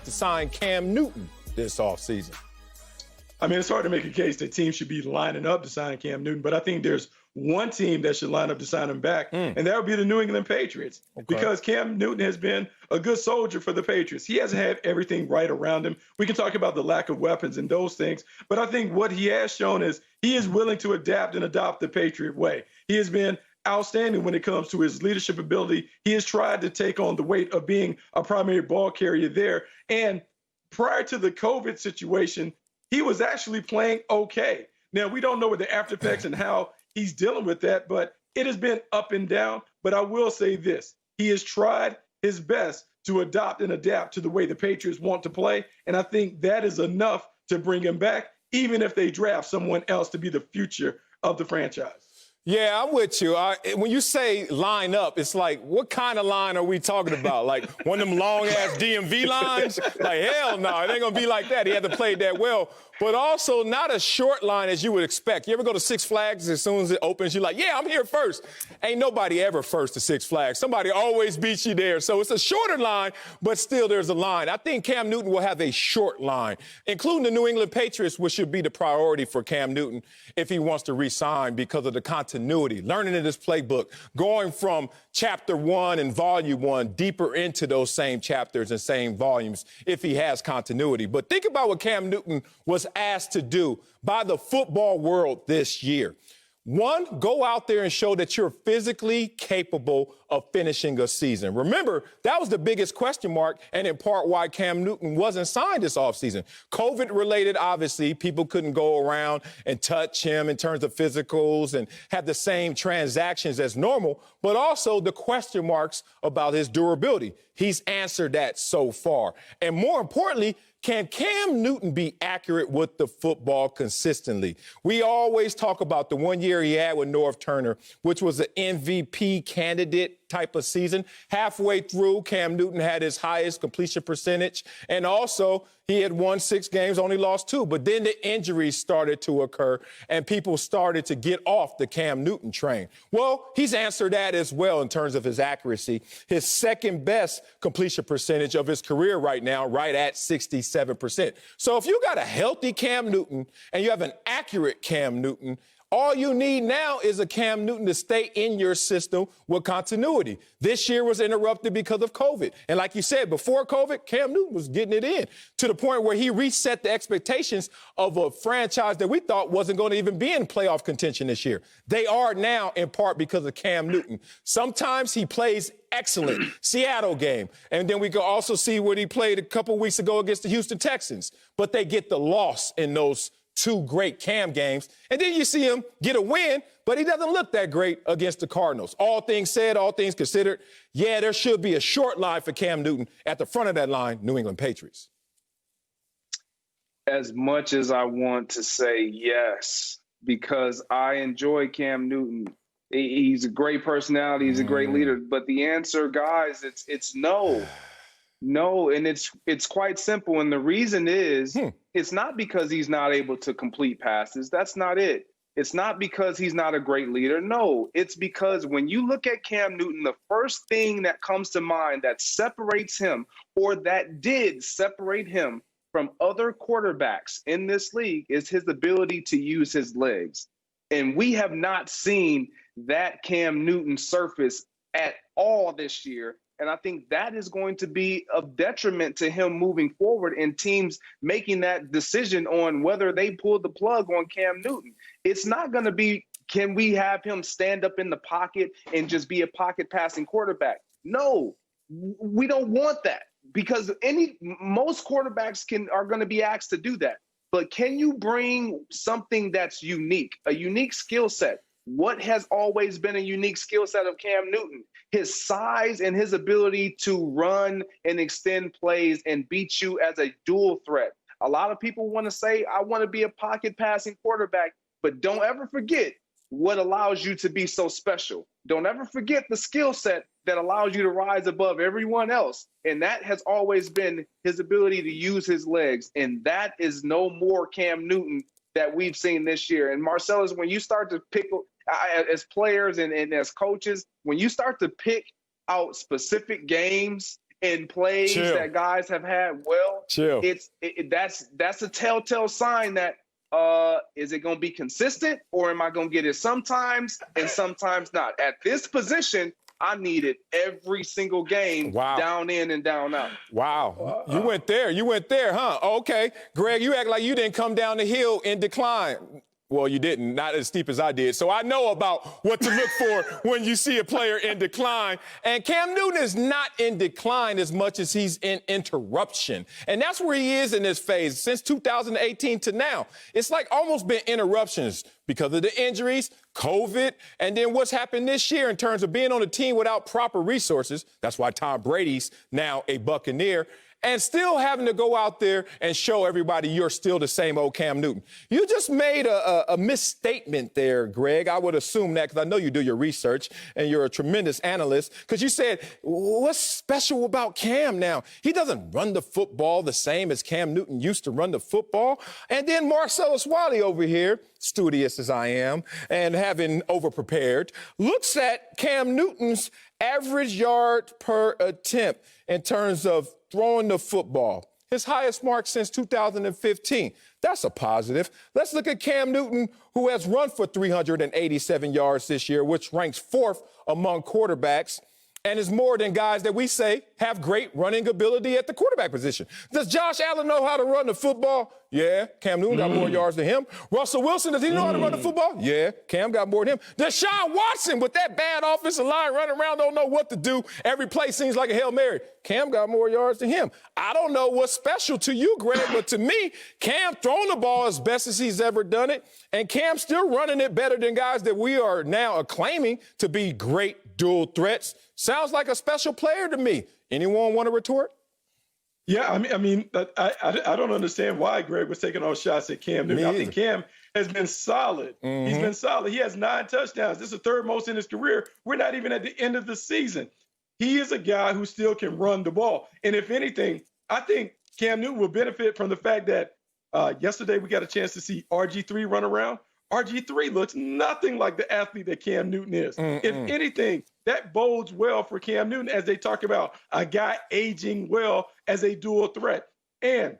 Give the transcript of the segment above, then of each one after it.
to sign Cam Newton this offseason? I mean, it's hard to make a case that teams should be lining up to sign Cam Newton, but I think there's one team that should line up to sign him back, and that would be the New England Patriots, because Cam Newton has been a good soldier for the Patriots. He hasn't had everything right around him. We can talk about the lack of weapons and those things, but I think what he has shown is he is willing to adapt and adopt the Patriot way. He has been outstanding when it comes to his leadership ability. He has tried to take on the weight of being a primary ball carrier there. And prior to the COVID situation, he was actually playing okay. Now, we don't know what the after effects and how he's dealing with that, but it has been up and down. But I will say this, he has tried his best to adopt and adapt to the way the Patriots want to play. And I think that is enough to bring him back, even if they draft someone else to be the future of the franchise. Yeah, I'm with you. When you say line up, it's like, what kind of line are we talking about? Like one of them long-ass DMV lines? Like, hell no, it ain't going to be like that. He hasn't played that well. But also not a short line as you would expect. You ever go to Six Flags, as soon as it opens, you're like, yeah, I'm here first. Ain't nobody ever first to Six Flags. Somebody always beats you there. So it's a shorter line, but still there's a line. I think Cam Newton will have a short line, including the New England Patriots, which should be the priority for Cam Newton if he wants to re-sign because of the continuity, learning in this playbook, going from chapter 1 and volume 1 deeper into those same chapters and same volumes if he has continuity. But think about what Cam Newton was asked to do by the football world this year. One, go out there and show that you're physically capable of finishing a season. Remember, that was the biggest question mark, and in part why Cam Newton wasn't signed this offseason. COVID-related, obviously, people couldn't go around and touch him in terms of physicals and have the same transactions as normal, but also the question marks about his durability. He's answered that so far. And more importantly, can Cam Newton be accurate with the football consistently? We always talk about the 1 year he had with North Turner, which was an MVP candidate type of season. Halfway through, Cam Newton had his highest completion percentage. And also, he had won 6 games, only lost 2. But then the injuries started to occur, and people started to get off the Cam Newton train. Well, he's answered that as well in terms of his accuracy. His second best completion percentage of his career right now, right at 67%. So if you got a healthy Cam Newton and you have an accurate Cam Newton, all you need now is a Cam Newton to stay in your system with continuity. This year was interrupted because of COVID. And like you said, before COVID, Cam Newton was getting it in to the point where he reset the expectations of a franchise that we thought wasn't going to even be in playoff contention this year. They are now in part because of Cam Newton. Sometimes he plays excellent. Seattle game. And then we can also see what he played a couple weeks ago against the Houston Texans. But they get the loss in those 2 great Cam games. And then you see him get a win, but he doesn't look that great against the Cardinals. All things said, all things considered, yeah, there should be a short line for Cam Newton. At the front of that line, New England Patriots. As much as I want to say yes, because I enjoy Cam Newton. He's a great personality. He's a great leader. But the answer, guys, it's no. No, and it's quite simple. And the reason is it's not because he's not able to complete passes. That's not it. It's not because he's not a great leader. No, it's because when you look at Cam Newton, the first thing that comes to mind that separates him or that did separate him from other quarterbacks in this league is his ability to use his legs. And we have not seen that Cam Newton surface at all this year. And I think that is going to be of detriment to him moving forward and teams making that decision on whether they pull the plug on Cam Newton. It's not going to be, can we have him stand up in the pocket and just be a pocket passing quarterback? No, we don't want that because most quarterbacks are going to be asked to do that. But can you bring something that's unique, a unique skill set? What has always been a unique skill set of Cam Newton? His size and his ability to run and extend plays and beat you as a dual threat. A lot of people want to say, I want to be a pocket passing quarterback, but don't ever forget what allows you to be so special. Don't ever forget the skill set that allows you to rise above everyone else. And that has always been his ability to use his legs. And that is no more Cam Newton that we've seen this year. And Marcellus, when you start to pick as players and as coaches, when you start to pick out specific games and plays that guys have had, that's a telltale sign that is it going to be consistent, or am I going to get it sometimes and sometimes not? At this position, I need it every single game, down in and down out. Wow. You went there, huh? Okay. Greg, you act like you didn't come down the hill in decline. Well, you didn't, not as steep as I did. So I know about what to look for when you see a player in decline. And Cam Newton is not in decline as much as he's in interruption. And that's where he is in this phase since 2018 to now. It's like almost been interruptions because of the injuries, COVID, and then what's happened this year in terms of being on a team without proper resources. That's why Tom Brady's now a Buccaneer. And still having to go out there and show everybody you're still the same old Cam Newton. You just made a misstatement there, Greg. I would assume that because I know you do your research and you're a tremendous analyst. Because you said, what's special about Cam now? He doesn't run the football the same as Cam Newton used to run the football. And then Marcellus Wiley over here, studious as I am and having overprepared, looks at Cam Newton's average yard per attempt in terms of throwing the football, his highest mark since 2015. That's a positive. Let's look at Cam Newton, who has run for 387 yards this year, which ranks 4th among quarterbacks and is more than guys that we say have great running ability at the quarterback position. Does Josh Allen know how to run the football? Yeah, Cam Newton got more yards than him. Russell Wilson, does he know how to run the football? Yeah, Cam got more than him. Deshaun Watson, with that bad offensive line running around, don't know what to do. Every play seems like a Hail Mary. Cam got more yards than him. I don't know what's special to you, Greg, but to me, Cam throwing the ball as best as he's ever done it, and Cam still running it better than guys that we are now acclaiming to be great dual threats. Sounds like a special player to me. Anyone want to retort? Yeah, I mean, I don't understand why Greg was taking all shots at Cam Newton. I think Cam has been solid. Mm-hmm. He's been solid. He has 9 touchdowns. This is the 3rd most in his career. We're not even at the end of the season. He is a guy who still can run the ball. And if anything, I think Cam Newton will benefit from the fact that yesterday we got a chance to see RG3 run around. RG3 looks nothing like the athlete that Cam Newton is. Mm-mm. If anything, that bodes well for Cam Newton as they talk about a guy aging well as a dual threat. And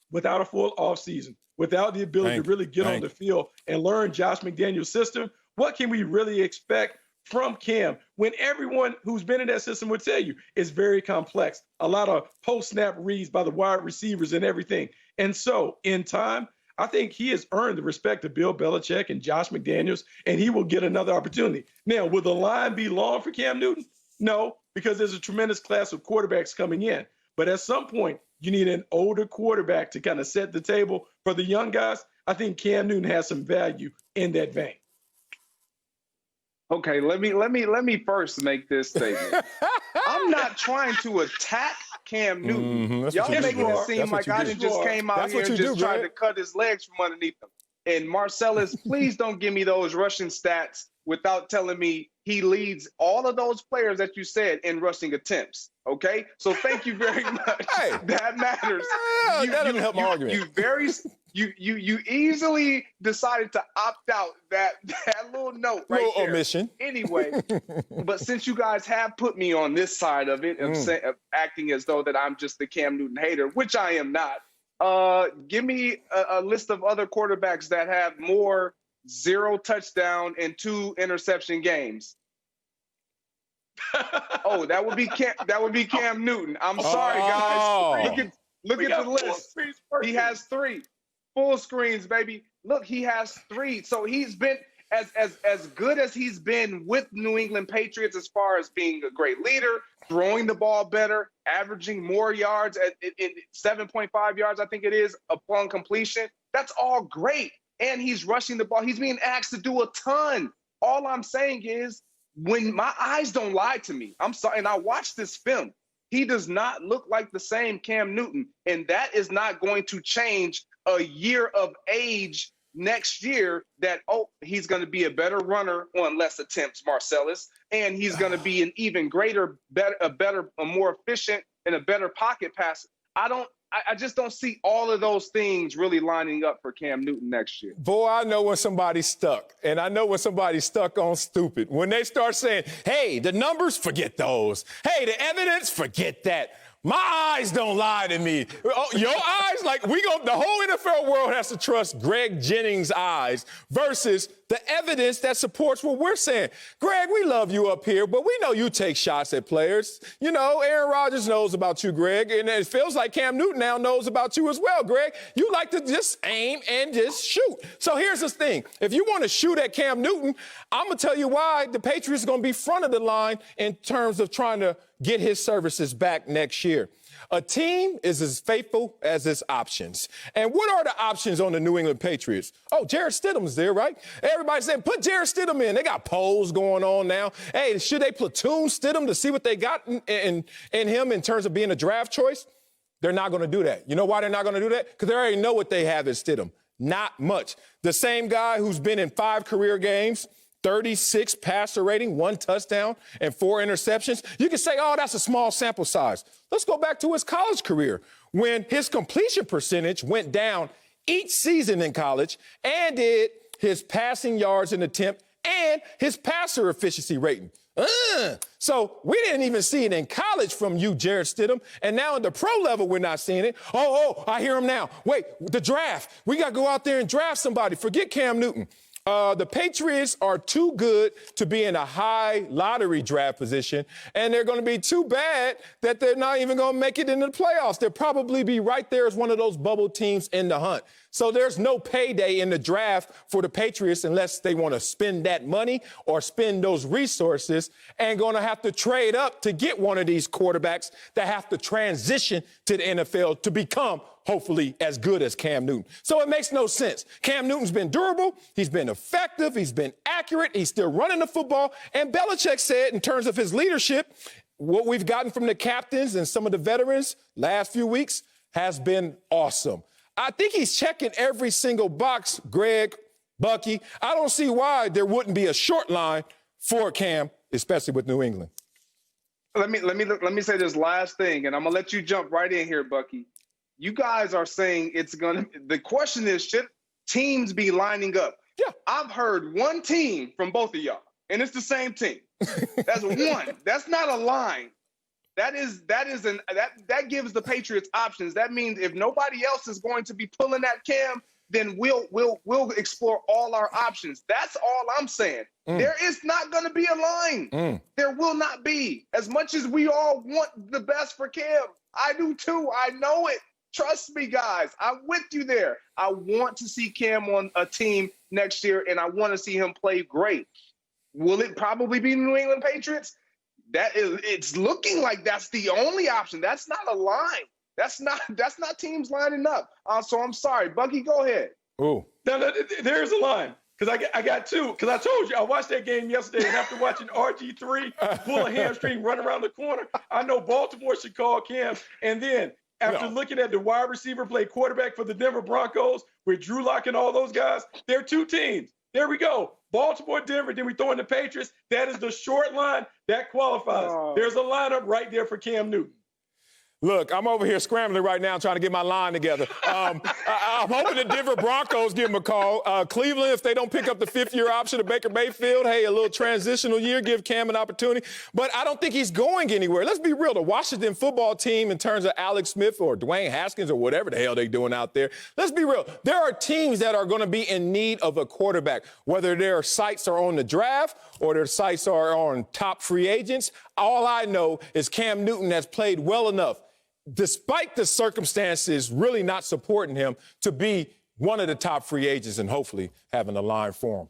without a full offseason, without the ability to really get on the field and learn Josh McDaniels' system, what can we really expect from Cam when everyone who's been in that system would tell you it's very complex, a lot of post-snap reads by the wide receivers and everything. And so in time, I think he has earned the respect of Bill Belichick and Josh McDaniels, and he will get another opportunity. Now, will the line be long for Cam Newton? No, because there's a tremendous class of quarterbacks coming in. But at some point, you need an older quarterback to kind of set the table for the young guys. I think Cam Newton has some value in that vein. Okay, let me first make this statement. I'm not trying to attack Cam Newton. Y'all making it seem like I just came out here and just tried to cut his legs from underneath him. And Marcellus, please don't give me those rushing stats without telling me he leads all of those players that you said in rushing attempts. Okay, so thank you very much. That matters. That doesn't help my argument. You easily decided to opt out that little note right little there. Omission. Anyway, but since you guys have put me on this side of it of acting as though that I'm just the Cam Newton hater, which I am not, give me a list of other quarterbacks that have more 0 touchdown and 2 interception games. Oh, that would be Cam Newton. I'm sorry, guys. Look at the list. He has 3 full screens, baby. Look, he has 3. So he's been as good as he's been with New England Patriots as far as being a great leader, throwing the ball better, averaging more yards at 7.5 yards, I think it is, upon completion. That's all great. And he's rushing the ball. He's being asked to do a ton. All I'm saying is, when my eyes don't lie to me, I'm sorry, and I watched this film, he does not look like the same Cam Newton, and that is not going to change a year of age next year that, he's going to be a better runner on less attempts, Marcellus, and he's going to be an even greater, a more efficient and a better pocket passer. I just don't see all of those things really lining up for Cam Newton next year. Boy, I know when somebody's stuck, and I know when somebody's stuck on stupid. When they start saying, hey, the numbers, forget those. Hey, the evidence, forget that. My eyes don't lie to me. Oh, your eyes? Like, the whole NFL world has to trust Greg Jennings' eyes versus the evidence that supports what we're saying. Greg, we love you up here, but we know you take shots at players. You know, Aaron Rodgers knows about you, Greg, and it feels like Cam Newton now knows about you as well, Greg. You like to just aim and just shoot. So here's the thing. If you want to shoot at Cam Newton, I'm going to tell you why the Patriots are going to be front of the line in terms of trying to get his services back next year. A team is as faithful as its options. And what are the options on the New England Patriots? Oh, Jarrett Stidham's there, right? Everybody's saying, put Jarrett Stidham in. They got polls going on now. Hey, should they platoon Stidham to see what they got in him in terms of being a draft choice? They're not going to do that. You know why they're not going to do that? Because they already know what they have at Stidham. Not much. The same guy who's been in 5 career games, 36 passer rating, 1 touchdown, and 4 interceptions. You can say, oh, that's a small sample size. Let's go back to his college career when his completion percentage went down each season in college, and did his passing yards in attempt and his passer efficiency rating. So we didn't even see it in college from you, Jarrett Stidham. And now in the pro level, we're not seeing it. Oh, I hear him now. Wait, the draft. We got to go out there and draft somebody. Forget Cam Newton. The Patriots are too good to be in a high lottery draft position, and they're going to be too bad that they're not even going to make it into the playoffs. They'll probably be right there as one of those bubble teams in the hunt. So there's no payday in the draft for the Patriots unless they want to spend that money or spend those resources, and going to have to trade up to get one of these quarterbacks that have to transition to the NFL to become hopefully as good as Cam Newton. So it makes no sense. Cam Newton's been durable. He's been effective. He's been accurate. He's still running the football. And Belichick said in terms of his leadership, what we've gotten from the captains and some of the veterans last few weeks has been awesome. I think he's checking every single box, Greg, Bucky. I don't see why there wouldn't be a short line for Cam, especially with New England. Let me say this last thing, and I'm going to let you jump right in here, Bucky. You guys are saying the question is, should teams be lining up? Yeah. I've heard one team from both of y'all, and it's the same team. That's one. That's not a line. That gives the Patriots options. That means if nobody else is going to be pulling that Cam, then we'll explore all our options. That's all I'm saying. There is not going to be a line. There will not be. As much as we all want the best for Cam, I do too. I know it. Trust me, guys. I'm with you there. I want to see Cam on a team next year, and I want to see him play great. Will it probably be the New England Patriots? It's looking like that's the only option. That's not a line. That's not teams lining up. So I'm sorry, Bucky. Go ahead. Oh, no, there's a line. Because I got 2. Because I told you, I watched that game yesterday, and after watching RG3 pull a hamstring, run around the corner, I know Baltimore should call Cam. And then after looking at the wide receiver play quarterback for the Denver Broncos with Drew Lock and all those guys, there are 2 teams. There we go. Baltimore, Denver, then we throw in the Patriots. That is the short line. That qualifies. There's a lineup right there for Cam Newton. Look, I'm over here scrambling right now trying to get my line together. I'm hoping the Denver Broncos give him a call. Cleveland, if they don't pick up the 5th-year option of Baker Mayfield, hey, a little transitional year, give Cam an opportunity. But I don't think he's going anywhere. Let's be real. The Washington football team, in terms of Alex Smith or Dwayne Haskins or whatever the hell they're doing out there, let's be real. There are teams that are going to be in need of a quarterback, whether their sights are on the draft or their sights are on top free agents. All I know is Cam Newton has played well enough, despite the circumstances really not supporting him, to be one of the top free agents and hopefully having a line for him.